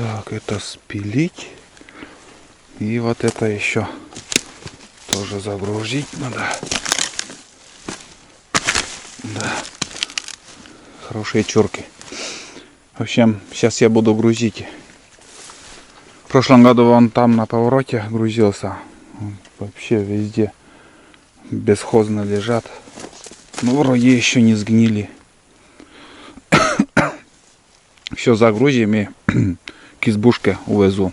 Так, это спилить. И вот это еще тоже загрузить надо. Да. Хорошие чурки. В общем, сейчас я буду грузить. В прошлом году он там на повороте грузился. Вообще везде бесхозно лежат. Ну, вроде еще не сгнили. Все загрузим и к избушке увезу.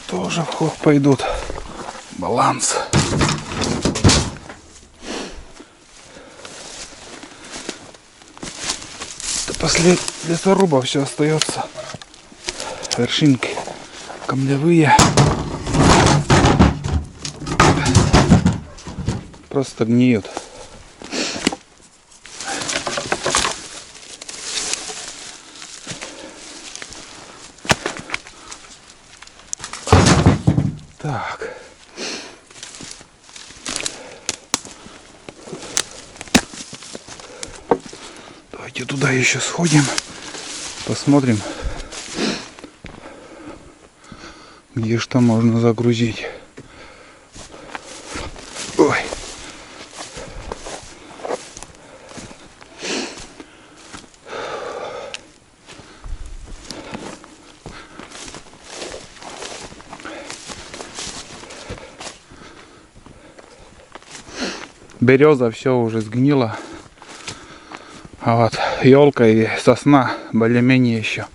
Тоже в ход пойдут. Баланс. Да после лесоруба все остается. Вершинки камневые. Просто гниют. Так. Давайте туда еще сходим. Посмотрим, где что можно загрузить. Ой. Береза все уже сгнила. А вот елка и сосна более-менее еще.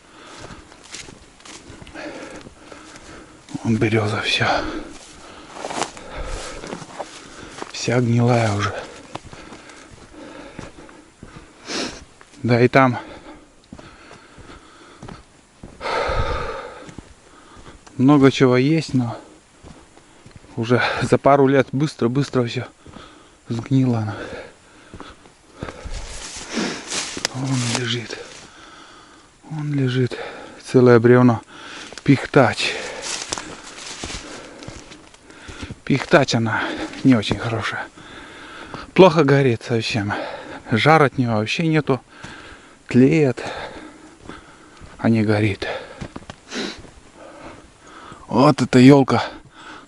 Вон береза вся гнилая уже. Да и там много чего есть, но уже за пару лет быстро все сгнило. Он лежит целое бревно. Пихтач. Пихтач, она не очень хорошая. Плохо горит совсем. Жар от нее вообще нету. Тлеет, а не горит. Вот эта елка,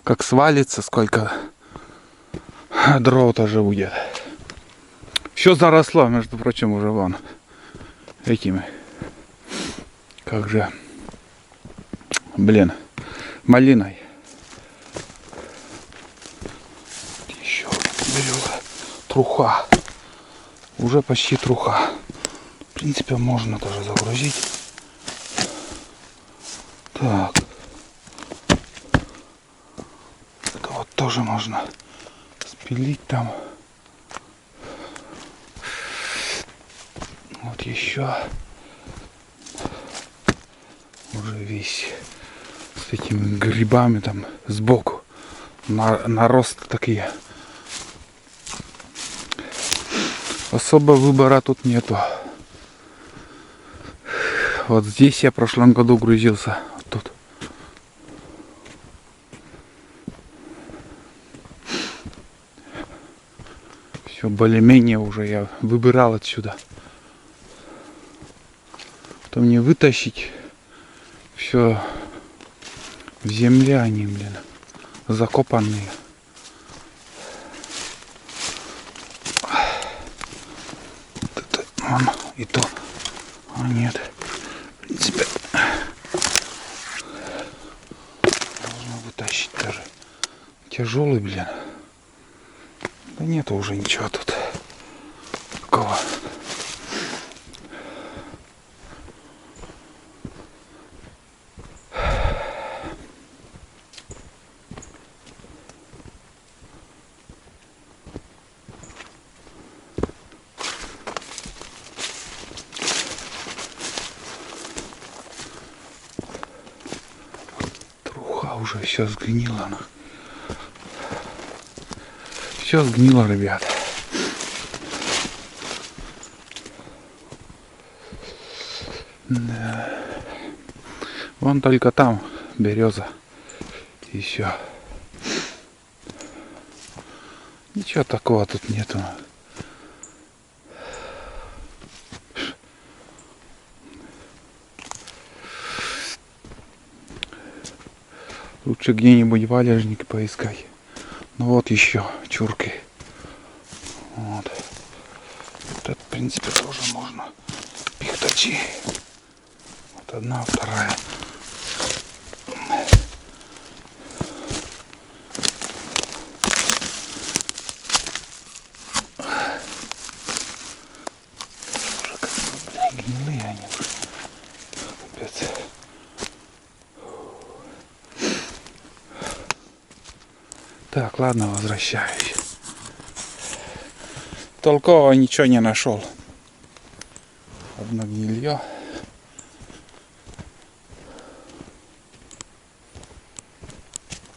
как свалится, сколько дров тоже будет. Все заросло, между прочим, уже вон этими. Как же, блин, малиной. Еще береза, труха. Уже почти труха. В принципе, можно тоже загрузить. Так. Это вот тоже можно спилить там. Вот еще. Уже весь с этими грибами там сбоку. Нарост такие. Особо выбора тут нету. Вот здесь я в прошлом году грузился. Вот тут. Все более-менее уже я выбирал отсюда. Потом не вытащить. Все в земле они, блин, закопанные. Это, вон, и то. А нет. В принципе, можно вытащить даже. Тяжелый, блин. Да нету уже ничего тут такого. Уже все сгнило. Все сгнило, ребят. Да. Вон только там береза. И все. Ничего такого тут нету. Лучше где-нибудь валежник поискать. Ну вот еще чурки. Вот. Тут, в принципе, тоже можно. Пихтачи. Вот одна, вторая. Уже как бы, блин, гнилые они уже. Капец. Так, ладно, возвращаюсь. Толкового ничего не нашел. Одно гнилье.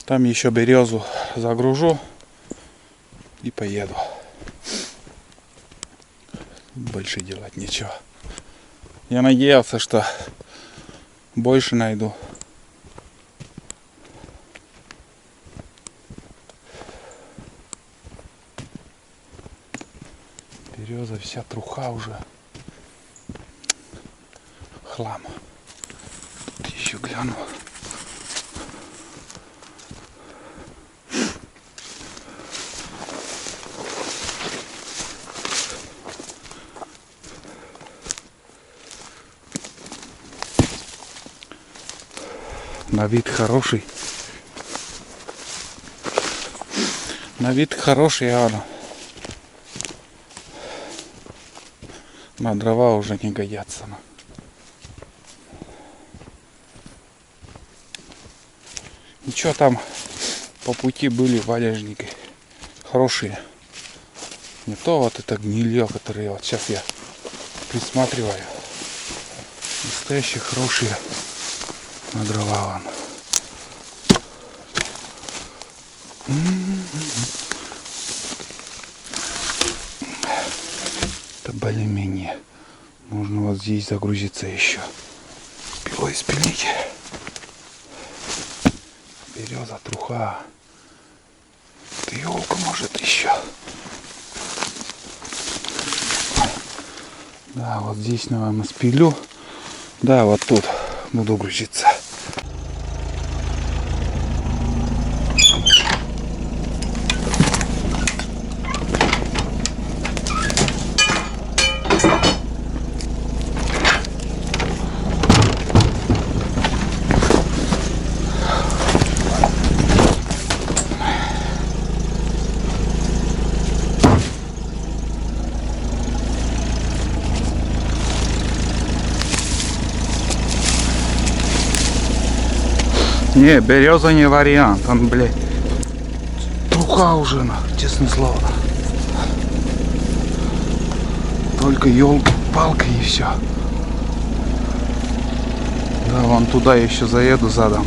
Там еще березу загружу и поеду. Больше делать нечего. Я надеялся, что больше найду. Береза вся труха уже. Хлам. Тут еще гляну. На вид хороший. На вид хороший, явно. На дрова уже не годятся. Ничего, там по пути были валежники хорошие. Не то вот это гнилье, которое вот сейчас я присматриваю. Настоящие хорошие на дрова. Это более-менее. Можно вот здесь загрузиться еще. Пилой спилить. Береза, труха. Елку может еще. Да, вот здесь, наверное, спилю. Да, вот тут буду грузиться. Не, береза не вариант. Он, блядь, труха уже, честное слово. Только елка-палка и все. Да, вон туда я еще заеду задом.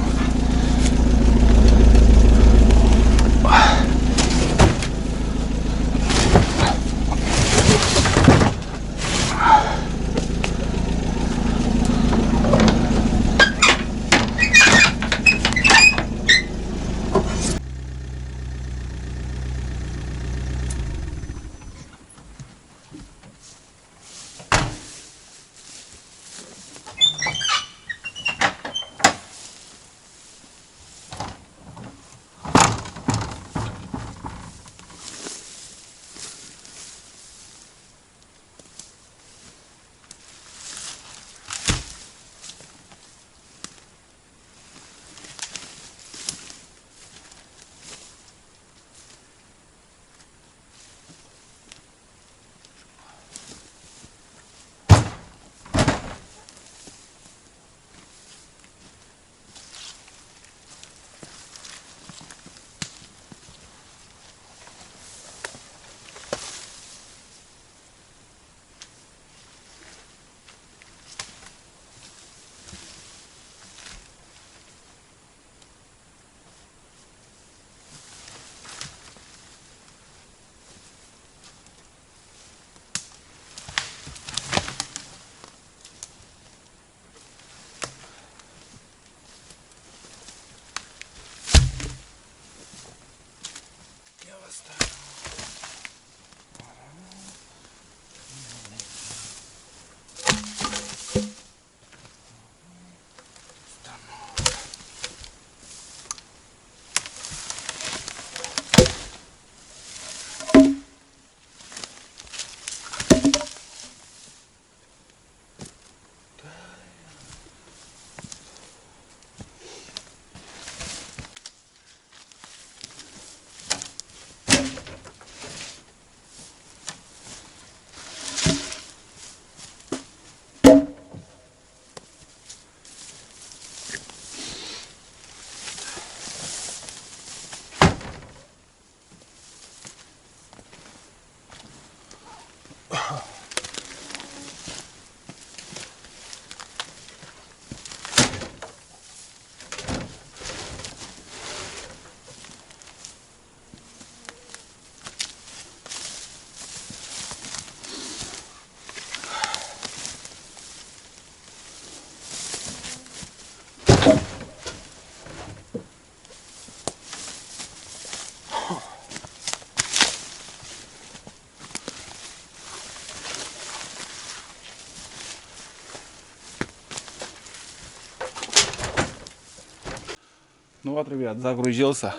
Ну вот, ребят, загрузился.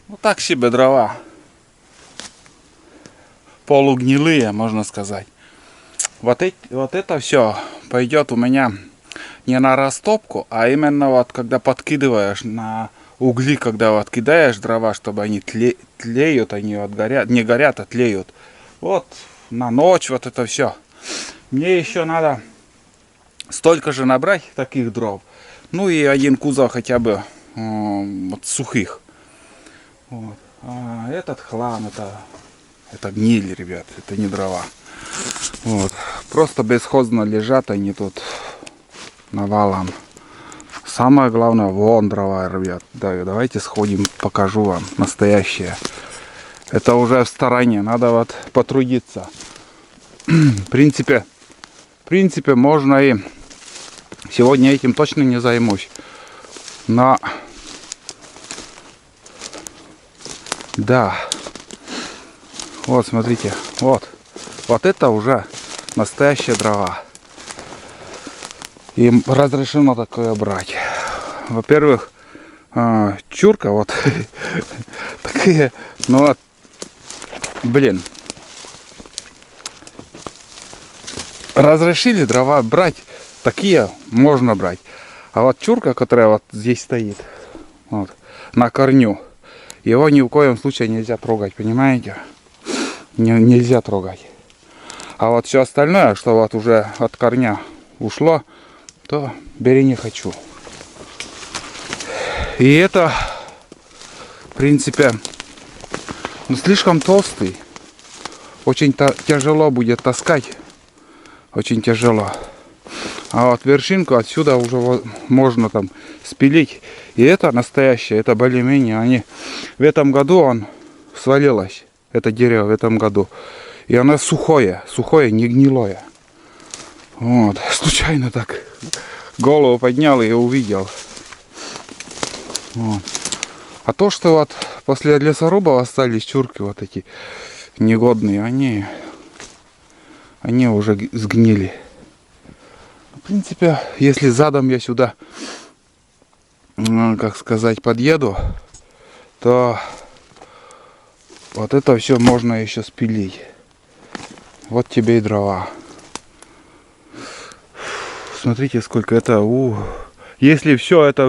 Вот так себе дрова. Полугнилые, можно сказать. Вот это все пойдет у меня не на растопку, а именно вот когда подкидываешь на угли, когда вот кидаешь дрова, чтобы они тлеют, они вот горят, не горят, а тлеют. Вот на ночь вот это все. Мне еще надо столько же набрать таких дров. Ну и один кузов хотя бы вот сухих. Вот. А этот хлам, это гниль, ребят, это не дрова. Вот. Просто бесхозно лежат они тут навалом. Самое главное, вон дрова, ребят. Да, давайте сходим, покажу вам настоящее. Это уже в стороне, надо вот потрудиться. В принципе, можно и сегодня этим точно не займусь. Но да. Вот, смотрите, вот это уже настоящие дрова. Им разрешено такое брать. Во-первых, чурка вот такие, ну вот, блин, разрешили дрова брать, такие можно брать. А вот чурка, которая вот здесь стоит, вот, на корню, его ни в коем случае нельзя трогать, понимаете? Нельзя трогать. А вот все остальное, что вот уже от корня ушло, то бери не хочу. И это, в принципе, ну, слишком толстый. Очень тяжело будет таскать. Очень тяжело. А вот вершинку отсюда уже можно там спилить. И это настоящее, это более-менее. Они в этом году он свалилось, это дерево в этом году. И оно сухое, не гнилое. Вот, случайно так голову поднял и увидел. Вот. А то, что вот после лесорубов остались чурки вот эти негодные, они уже сгнили. В принципе, если задом я сюда, как сказать, подъеду, то вот это все можно еще спилить. Вот тебе и дрова. Смотрите, сколько это. Если все это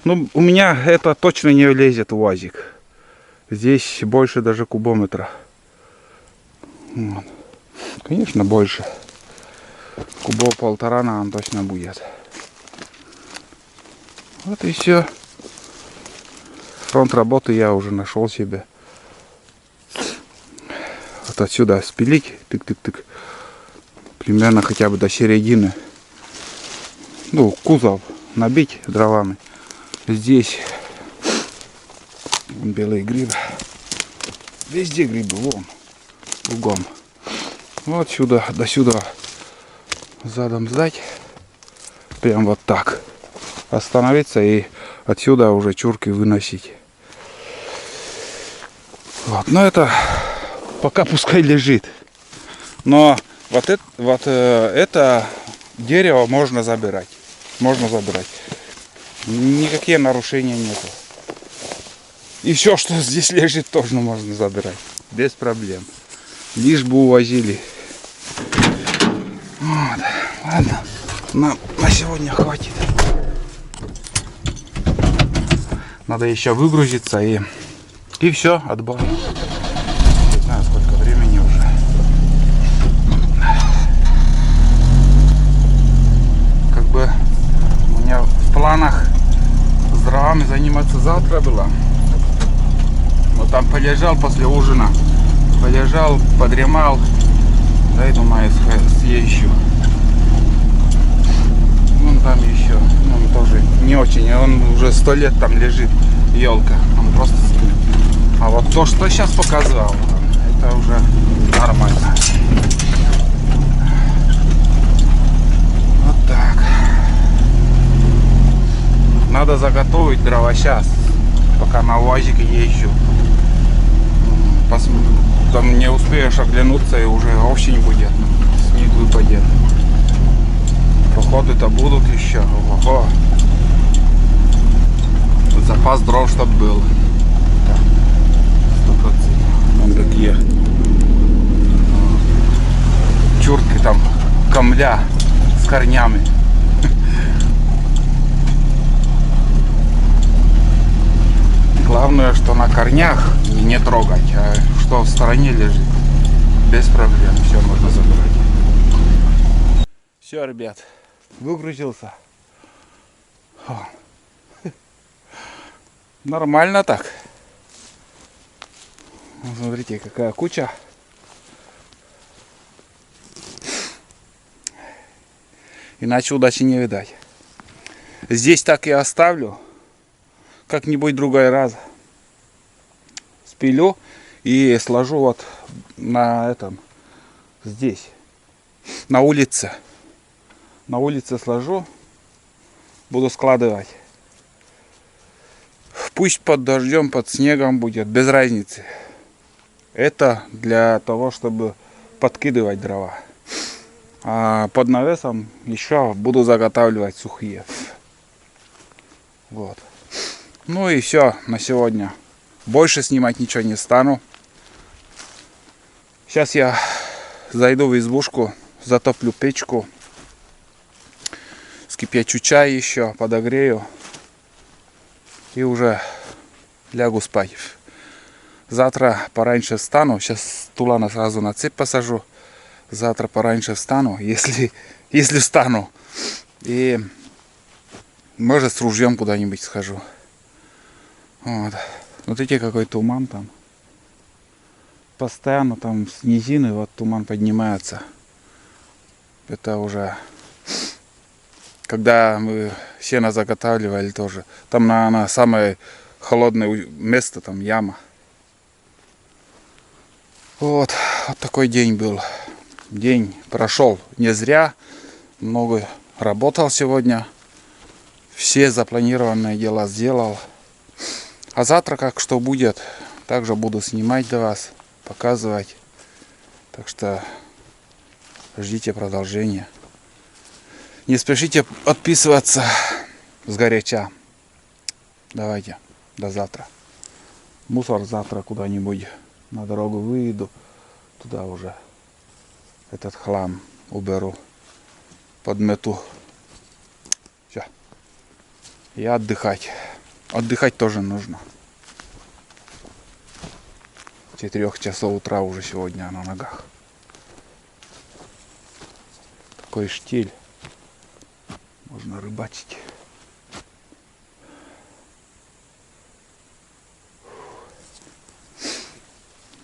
ну, у меня это точно не влезет в УАЗик. Здесь больше даже кубометра. Вот. Конечно, больше. Кубов 1,5 нам точно будет. Вот и все. Фронт работы я уже нашел себе. Вот отсюда спилить. Тык-тык-тык. Примерно хотя бы до середины. Ну, кузов набить дровами. Здесь белые грибы. Везде грибы, вон. Кругом. Вот сюда, до сюда. Задом сдать. Прям вот так. Остановиться и отсюда уже чурки выносить. Вот, но это пока пускай лежит. Но вот это дерево можно забирать. Можно забирать. Никакие нарушения нету. И все, что здесь лежит, тоже можно забирать. Без проблем. Лишь бы увозили. Вот. Ладно. На сегодня хватит. Надо еще выгрузиться и все, отбой. Не знаю, сколько времени уже. Как бы у меня в планах с дровами заниматься завтра было. Но там полежал после ужина. Полежал, подремал. Да и думаю, съезжу. Вон там еще. Он тоже не очень. Он уже 100 лет там лежит. Елка. Он просто спит. А вот то, что сейчас показал, это уже нормально. Вот так. Надо заготовить дрова сейчас. Пока на УАЗике езжу. Там не успеешь оглянуться и уже осень будет. Снег выпадет. Походы-то будут еще. Ого. Запас дров чтоб был. 100%. Вон какие чурки там, камля с корнями. Главное, что на корнях не трогать, а что в стороне лежит, без проблем, все можно забирать. Все, ребят, выгрузился. Нормально так. Смотрите, какая куча. Иначе удачи не видать. Здесь так и оставлю. Как-нибудь другой раз спилю и сложу вот на этом, здесь, на улице. На улице сложу, буду складывать. Пусть под дождем, под снегом будет, без разницы. Это для того, чтобы подкидывать дрова. А под навесом еще буду заготавливать сухие. Вот. Ну и все на сегодня. Больше снимать ничего не стану. Сейчас я зайду в избушку, затоплю печку, скипячу чай еще, подогрею и уже лягу спать. Завтра пораньше встану. Сейчас Тулана сразу на цепь посажу. Завтра пораньше встану, если встану. И может с ружьем куда-нибудь схожу. Вот. Смотрите, какой туман там. Постоянно там с низины вот туман поднимается. Это уже когда мы сено заготавливали тоже. Там на самое холодное место, там яма. Вот такой день был. День прошел не зря. Много работал сегодня. Все запланированные дела сделал. А завтра как что будет, также буду снимать для вас, показывать. Так что ждите продолжения. Не спешите подписываться сгоряча. Давайте, до завтра. Мусор завтра куда-нибудь на дорогу выйду. Туда уже этот хлам уберу. Подмету. Все. И отдыхать. Отдыхать тоже нужно. 4 часов утра уже сегодня на ногах. Такой штиль. Можно рыбачить.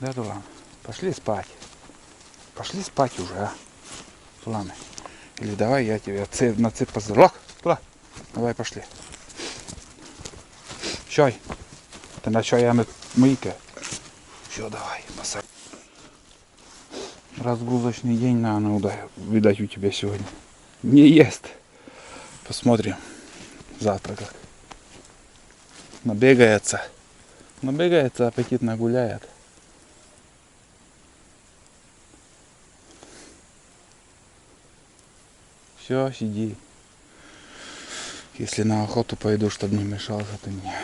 Да, Дулан, пошли спать. Пошли спать уже, а? Ладно. Или давай я тебя на цепь позову. Туда. Давай пошли. Чай. Ты на чай, я мийка. Все, давай, посадь. Разгрузочный день, наверное, видать у тебя сегодня. Не ест. Посмотрим. Завтра как. Набегается. Набегается, аппетитно гуляет. Все, сиди. Если на охоту пойду, чтобы не мешался ты мне.